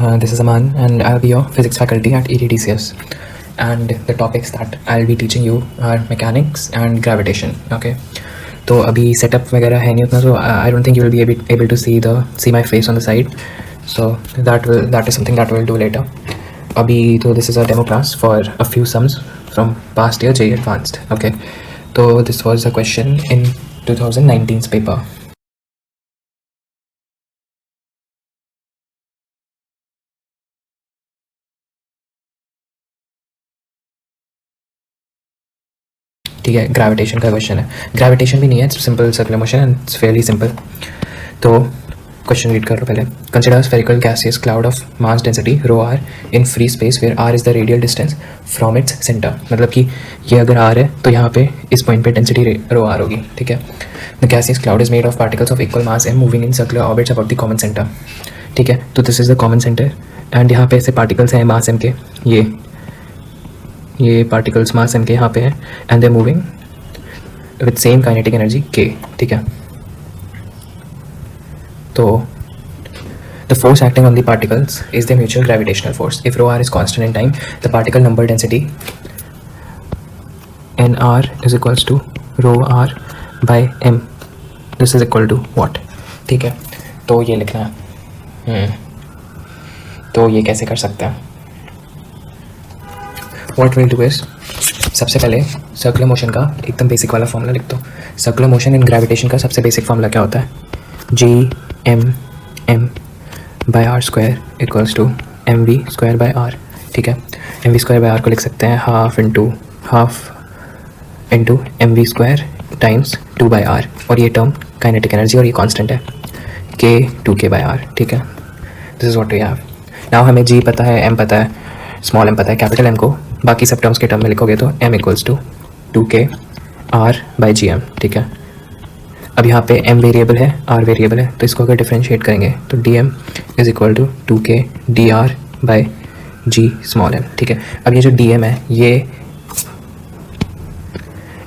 This is Aman, and I'll be your physics faculty at ETTCS. And the topics that I'll be teaching you are mechanics and gravitation. Okay. तो अभी setup वगैरह है नहीं उतना, so I don't think you will be able to see my face on the side. So that is something that we'll do later. अभी तो this is a demo class for a few sums from past year JEE Advanced. Okay. तो this was a question in 2019's paper. ठीक है, gravitation का question है. Gravitation भी नहीं है, it's simple circular motion and it's fairly simple. तो question read कर लो पहले. Consider spherical gaseous cloud of mass density rho R in free space where R is the radial distance from its centre. मतलब कि ये अगर are है तो यहाँ पे इस पॉइंट पे डेंसिटी रो आर होगी. ठीक है. The gaseous cloud is made of particles of equal mass am moving in circular orbits about the common centre. ठीक है. तो this is the common centre and यहाँ पे ऐसे पार्टिकल्स हैं मास एम के, ये पार्टिकल्स मास एम के यहाँ पे हैं and they moving with same kinetic energy के. ठीक है. तो the force acting on the particles is the mutual gravitational force. If rho r is constant in time, the particle number density nr is equals to rho r by m. This is equal to what? ठीक है. तो ये लिखना है. तो ये कैसे कर सकते हैं? What we'll do is, सबसे पहले सर्कुलर मोशन का एकदम बेसिक वाला फॉर्मूला लिख दो. सर्कुलर मोशन इन ग्रेविटेशन का सबसे बेसिक फॉर्मूला क्या होता है? G M by R square equals to M V square by R. ठीक है. M V square by R को लिख सकते हैं half into M V square times 2 by R. और ये टर्म काइनेटिक एनर्जी और ये कांस्टेंट है के 2k बाई आर. ठीक है. This is what we have. Now हमें जी पता है, एम पता है, स्मॉल एम पता है, कैपिटल एम को बाकी सब टर्म्स के टर्म में लिखोगे तो M equals to 2k R by G M. ठीक है. अब यहाँ पे m वेरिएबल है, r वेरिएबल है, तो इसको अगर डिफरेंशिएट करेंगे तो dm is equal to 2k dr by g small m. ठीक है. अब ये जो dm है ये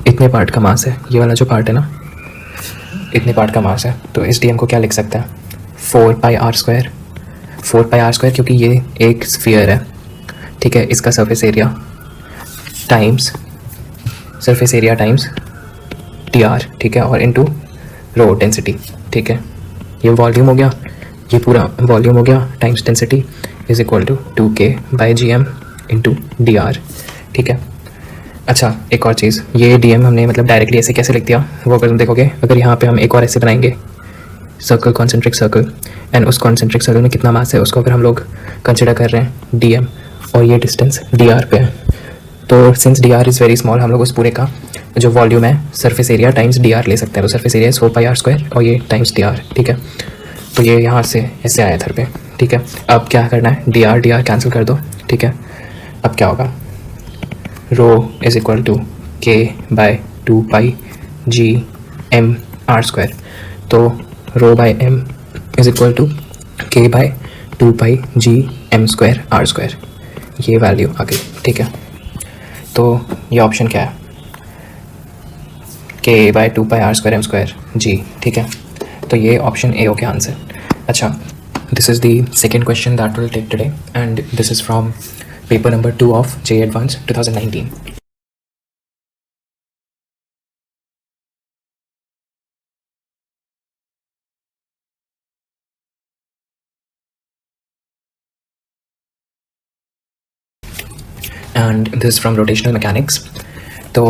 इतने पार्ट का मास है, ये वाला जो पार्ट है ना इतने पार्ट का मास है. तो इस dm को क्या लिख सकते हैं? 4 पाई आर स्क्वायर क्योंकि ये एक स्फीयर है. ठीक है. इसका सरफेस एरिया टाइम्स dr. ठीक है. और इनटू रो डेंसिटी. ठीक है. ये वॉल्यूम हो गया, ये पूरा वॉल्यूम हो गया times density is equal to 2k by G M into D R. ठीक है. अच्छा, एक और चीज़, ये डी एम हमने मतलब डायरेक्टली ऐसे कैसे लिख दिया वो अगर तुम देखोगे, अगर यहाँ पे हम एक और ऐसे बनाएंगे सर्कल, कॉन्सेंट्रिक सर्कल, एंड उस कॉन्सेंट्रिक सर्कल में कितना मास है उसको अगर हम लोग कंसिडर कर रहे हैं डी एम और ये डिस्टेंस डी आर पे है, तो since D R is very small हम लोग उस पूरे का जो वॉल्यूम है surface area times D R ले सकते हैं. तो surface area 4 pi R square और ये टाइम्स डी आर. ठीक है. तो ये यहाँ से ऐसे आया इधर पे. ठीक है. अब क्या करना है? डी आर कैंसिल कर दो. ठीक है. अब क्या होगा? Rho is equal to K by 2 pi G M R square. तो rho by M is equal to K by 2 pi G M square R square. ये वैल्यू आ गई. ठीक है. तो ये ऑप्शन क्या है? K by 2 pi R square M square G. ठीक है. तो ये ऑप्शन ए हो गया आंसर. अच्छा, this is the second question that will take today and this is from paper number 2 of JEE Advanced 2019. And this is from rotational mechanics. So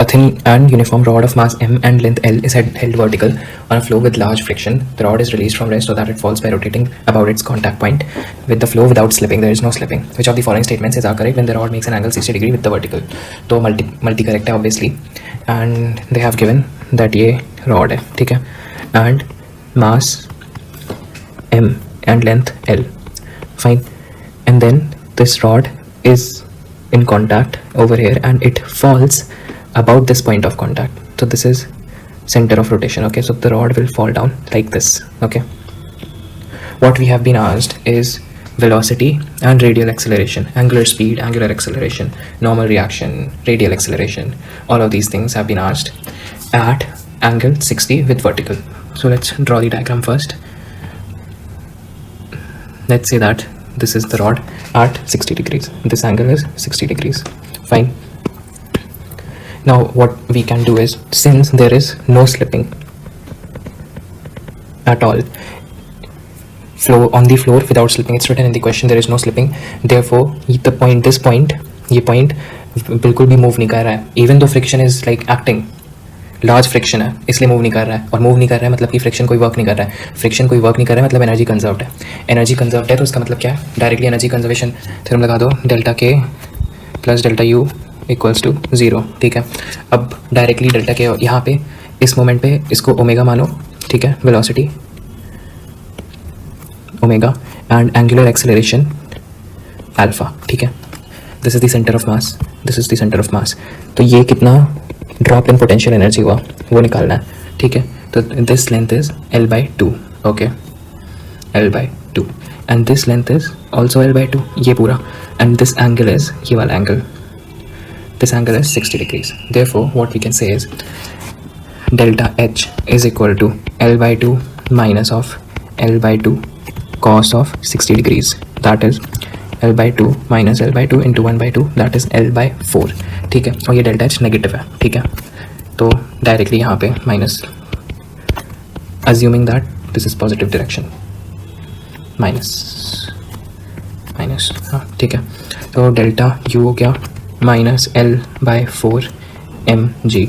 a thin and uniform rod of mass m and length l is held vertical on a flow with large friction. The rod is released from rest so that it falls by rotating about its contact point with the flow without slipping. There is no slipping. Which of the following statements is correct when the rod makes an angle 60 degree with the vertical? तो multi correct है obviously, and they have given that ये rod है. ठीक है. and mass m and length l. Fine. And then this rod is in contact over here and it falls about this point of contact. So this is center of rotation. Okay, so the rod will fall down like this. Okay, what we have been asked is velocity and radial acceleration, angular speed, angular acceleration, normal reaction, radial acceleration. All of these things have been asked at angle 60 with vertical. So let's draw the diagram first. let's say that this is the rod at 60 degrees. This angle is 60 degrees. Fine. Now what we can do is, since there is no slipping at all, flow on the floor without slipping, it's written in the question there is no slipping, therefore the point, this point, ये point बिल्कुल भी move नहीं कर रहा है, even though friction is like acting, large friction है इसलिए move नहीं कर रहा है, और मूव नहीं कर रहा है मतलब कि फ्रिक्शन कोई वर्क नहीं कर रहा है, फ्रिक्शन कोई वर्क नहीं कर रहा है मतलब एनर्जी कंजर्व्ड है, एनर्जी कंजर्व्ड है तो उसका मतलब क्या है, डायरेक्टली एनर्जी कंजर्वेशन थ्योरम लगा दो, डेल्टा के plus delta U equals to 0, ठीक है। अब डायरेक्टली डेल्टा के यहाँ पे इस मोमेंट पे इसको ओमेगा मानो, ठीक है, velocity omega and angular acceleration alpha, ठीक है। This is the centre of mass, this is the centre of मास, तो ये कितना ड्रॉप इन पोटेंशियल एनर्जी हुआ वो निकालना है, ठीक है। तो this length is L/2, okay, L/2 and this length is also L/2, ये पूरा, एंड दिस एंगल इज ये वाला angle, this angle is 60 degrees, therefore what we can say is delta H is equal to L/2 minus of L/2 cos of 60 degrees, that is L/2 minus L/2 into 1/2, that is L/4, ठीक है। और ये delta H negative है, ठीक है, तो directly यहाँ पे minus, assuming that this is positive direction, minus minus, हाँ ठीक है। तो डेल्टा U हो गया minus L/4 mg,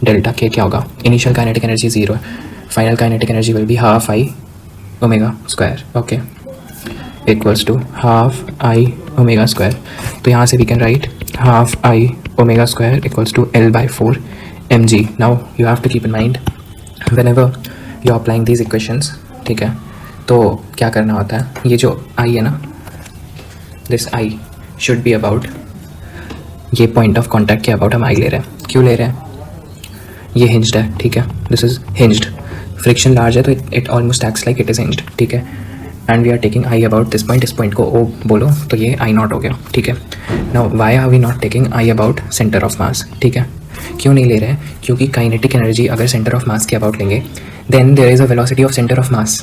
delta K क्या होगा, इनिशियल काइनेटिक एनर्जी 0 है, final kinetic energy will be half I omega square, okay, equals to half I omega square. तो यहाँ से we can write half I omega square equals to L/4 mg। Now you have to keep in mind whenever you are applying these equations, ठीक है, तो क्या करना होता है, ये जो I है ना, this I should be about, ये पॉइंट ऑफ कॉन्टैक्ट के अबाउट हम I ले रहे हैं, क्यों ले रहे हैं, ये हिंज्ड है, ठीक है, this is hinged, friction large है तो it almost acts like it is hinged, ठीक है, and we are taking I about this point, इस पॉइंट को O बोलो तो ये I0 हो गया, ठीक है। Now why are we not taking I about centre of mass, ठीक है, क्यों नहीं ले रहे हैं, क्योंकि काइनेटिक एनर्जी अगर सेंटर ऑफ मास के अबाउट लेंगे then there is a velocity of centre of mass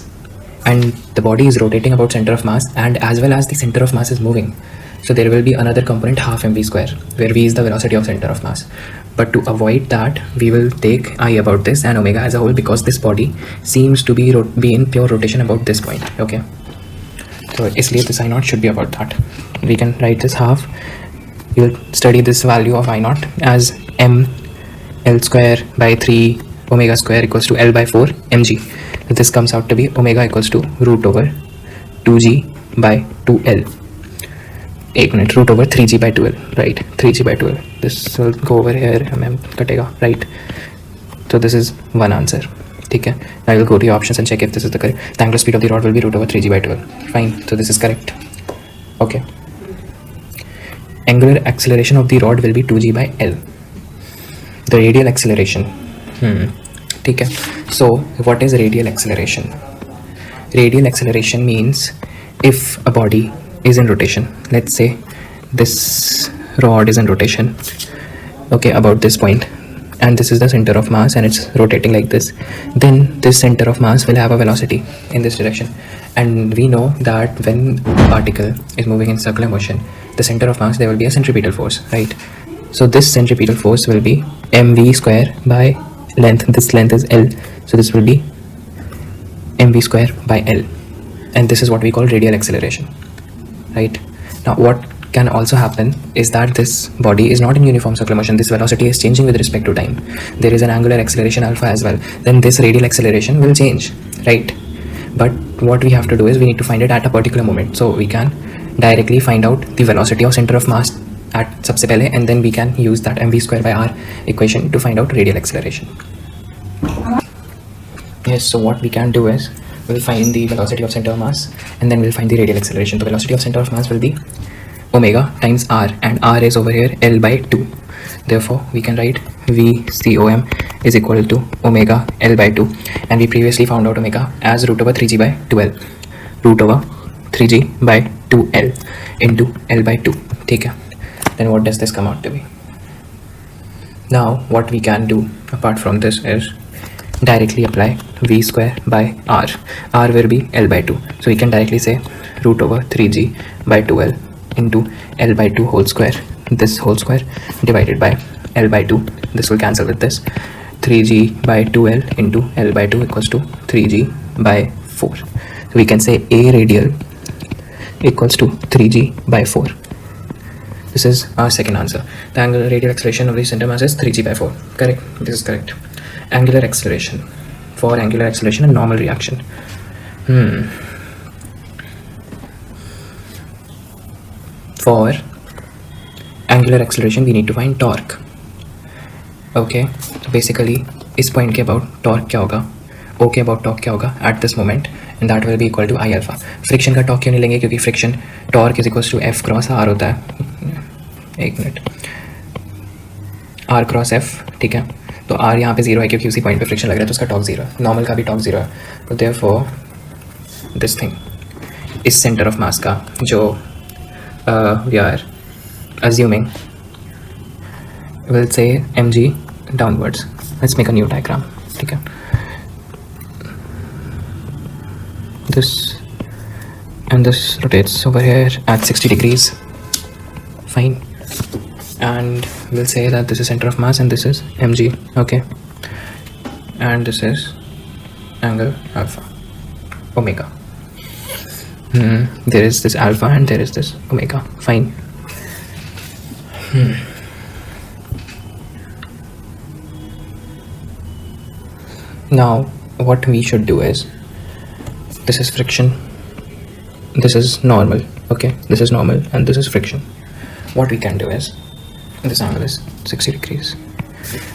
and the body is rotating about centre of mass and as well as the centre of mass is moving, so there will be another component half mv square where v is the velocity of center of mass, but to avoid that we will take I about this and omega as a whole because this body seems to be in pure rotation about this point, okay, so isliye this I0 should be about that. We can write this half, you will study this value of I0 as m L square by 3 omega square equals to L/4 mg, so this comes out to be omega equals to root over 2g by 2L, एक मिनट, root over 3g by 2L, right, 3g by 2L, this will go over here, हमें कटेगा, right, so this is one answer, ठीक है। I will go to your options and check if this is the correct, the angular speed of the rod will be root over 3g by 2L, fine, so this is correct, okay। Angular acceleration of the rod will be 2g by L, the radial acceleration, ठीक है। So what is radial acceleration? Radial acceleration means if a body is in rotation, let's say this rod is in rotation, okay, about this point, and this is the center of mass and it's rotating like this, then this center of mass will have a velocity in this direction, and we know that when a particle is moving in circular motion, the center of mass, there will be a centripetal force, right, so this centripetal force will be mv square by length, this length is L, so this will be mv square by L, and this is what we call radial acceleration, right. Now what can also happen is that this body is not in uniform circular motion, this velocity is changing with respect to time, there is an angular acceleration alpha as well, then this radial acceleration will change, right, but what we have to do is we need to find it at a particular moment, so we can directly find out the velocity of center of mass at सबसे पहले, and then we can use that mv square by r equation to find out radial acceleration. Yes, so what we can do is we'll find the velocity of center of mass and then we'll find the radial acceleration. The velocity of center of mass will be omega times r, and r is over here L/2, therefore we can write VCOM is equal to omega L/2, and we previously found out omega as root over 3g by 2L, root over 3g by 2L into L/2, ठीक है। Then what does this come out to be? Now what we can do apart from this is directly apply v square by r, r will be L/2, so we can directly say root over 3g by 2l into l by 2 whole square. This whole square divided by l by 2. This will cancel with this. 3g by 2l into l by 2 equals to 3g by 4. So we can say A radial equals to 3g by 4. This is our second answer. The angular radial acceleration of the center mass is 3g by 4. Correct. This is correct. Angular acceleration. For angular acceleration and normal reaction. For angular acceleration, we need to find torque. Okay. So basically, इस point के about torque क्या होगा? O के about torque क्या होगा? At this moment, and that will be equal to I alpha. Friction का torque क्यों नहीं लेंगे? क्योंकि friction torque is equals to F cross R होता है. एक मिनट. R cross F, ठीक है. तो R यहाँ पे 0 है क्योंकि उसी पॉइंट पे फ्रिक्शन लग रहा है तो उसका टॉर्क 0 है. नॉर्मल का भी टॉर्क 0 है. तो देयरफॉर दिस थिंग इस सेंटर ऑफ मास का जो we are assuming will say mg downwards. Let's make a new diagram. ठीक है. This and this rotates over here at 60 degrees. Fine. And we'll say that this is center of mass and this is mg. Okay. And this is angle alpha, omega. There is this alpha and there is this omega. Fine. Now what we should do is, this is friction, this is normal. Okay, this is normal and this is friction. What we can do is, this angle is 60 degrees.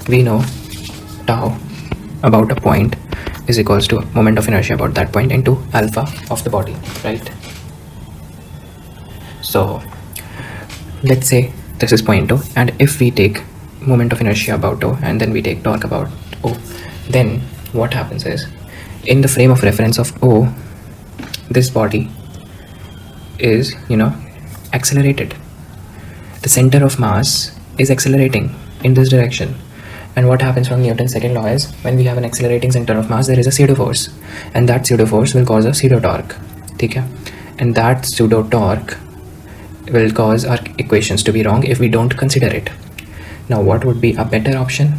We know tau about a point is equals to moment of inertia about that point into alpha of the body, right? So let's say this is point O, and if we take moment of inertia about O and then we take torque about O, then what happens is, in the frame of reference of O, this body is, accelerated. The center of mass is accelerating in this direction. And what happens from Newton's second law is, when we have an accelerating center of mass, there is a pseudo force, and that pseudo force will cause a pseudo torque. Okay? And that pseudo torque will cause our equations to be wrong if we don't consider it. Now what would be a better option?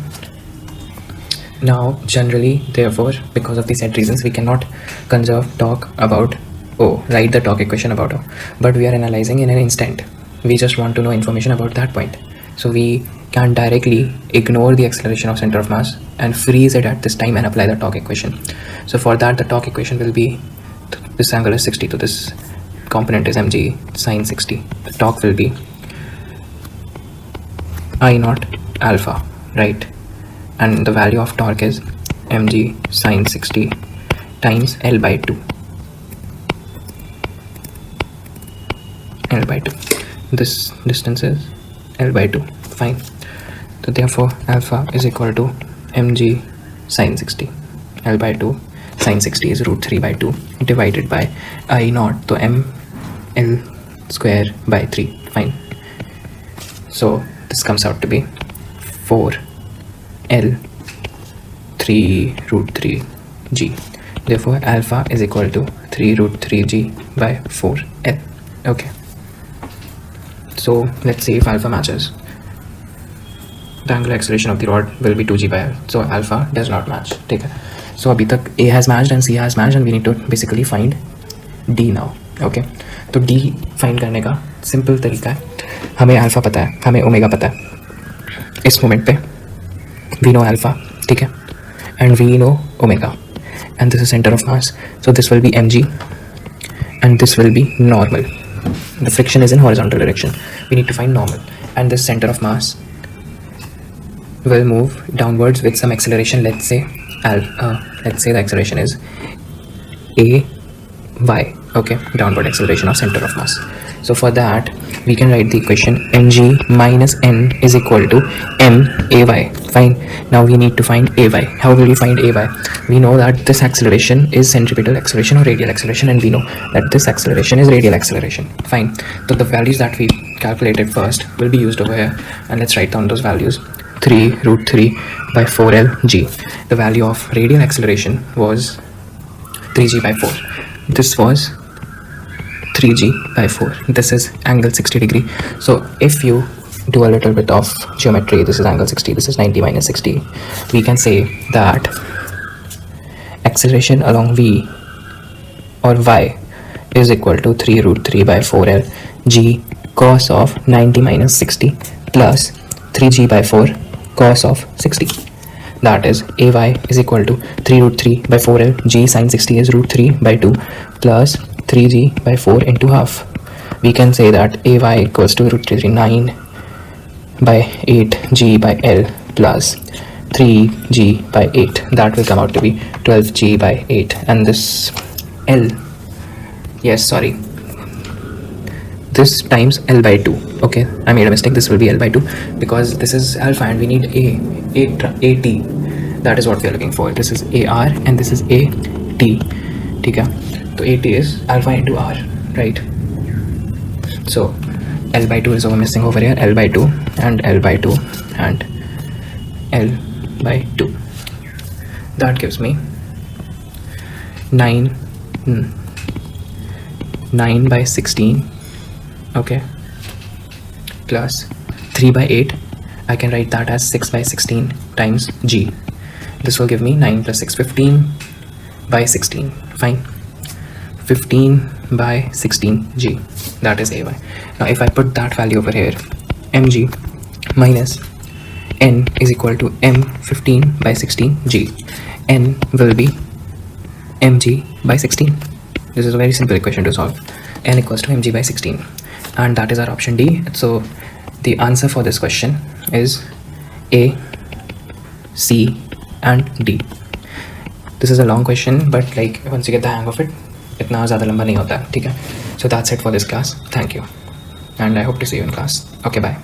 Now generally, therefore, because of the said reasons, we cannot conserve torque about O, write the torque equation about O, but we are analyzing in an instant. We just want to know information about that point. So we can directly ignore the acceleration of center of mass and freeze it at this time and apply the torque equation. So for that, the torque equation will be, this angle is 60, so this component is mg sine 60. The torque will be I naught alpha, right? And the value of torque is mg sine 60 times L by 2. L by 2. This distance is L by 2. Fine. So therefore alpha is equal to mg sine 60. L by 2 sine 60 is root 3 by 2 divided by I naught, so m L square by 3. Fine. So this comes out to be 4 L 3 root 3 g. Therefore alpha is equal to 3 root 3 g by 4 L. Okay. So let's see if alpha matches. The angular acceleration of the rod will be 2g by L. So alpha does not match. Take it. So अभी तक A has matched and C has matched and we need to basically find D now. Okay. तो D find करने का simple तरीका है. हमें alpha पता है, हमें omega पता है. इस moment पे we know alpha, ठीक है, and we know omega, and this is center of mass. So this will be mg and this will be normal. The friction is in horizontal direction. We need to find normal, and this center of mass will move downwards with some acceleration. Let's say the acceleration is a y. Okay, downward acceleration of center of mass. So for that we can write the equation mg minus n is equal to m ay. Fine. Now we need to find ay. How will we find ay? We know that this acceleration is centripetal acceleration or radial acceleration, and we know that this acceleration is radial acceleration. Fine. So the values that we calculated first will be used over here, and let's write down those values. 3 root 3 by 4l g. The value of radial acceleration was 3g by 4. This was 3g by 4. This is angle 60 degree. So if you do a little bit of geometry, this is angle 60, this is 90 minus 60, we can say that acceleration along v or y is equal to 3 root 3 by 4l g cos of 90 minus 60 plus 3g by 4 cos of 60. That is ay is equal to 3 root 3 by 4l g sin 60 is root 3 by 2 plus 3g by 4 into half. We can say that ay equals to root 3 9 by 8g by l plus 3g by 8. That will come out to be 12g by 8. And this l, yes, sorry, this times l by 2. Okay, I made a mistake. This will be l by 2 because this is alpha and we need at. That is what we are looking for. This is ar and this is at. Okay, so at is alpha into r, right? So l by 2 is over missing over here. L by 2 and l by 2 and l by 2. That gives me 9 by 16, okay, plus 3 by 8. I can write that as 6 by 16 times g. This will give me 9 plus 6, 15 by 16. Fine, 15 by 16 g. That is ay. Now if I put that value over here, mg minus n is equal to m 15 by 16 g. N will be mg by 16. This is a very simple equation to solve. N equals to mg by 16, and that is our option D. So the answer for this question is A, C and D. This is a long question, but like once you get the hang of it, इतना ज़्यादा लंबा नहीं होता है, ठीक है? So that's it for this class. Thank you, and I hope to see you in class. Okay, bye.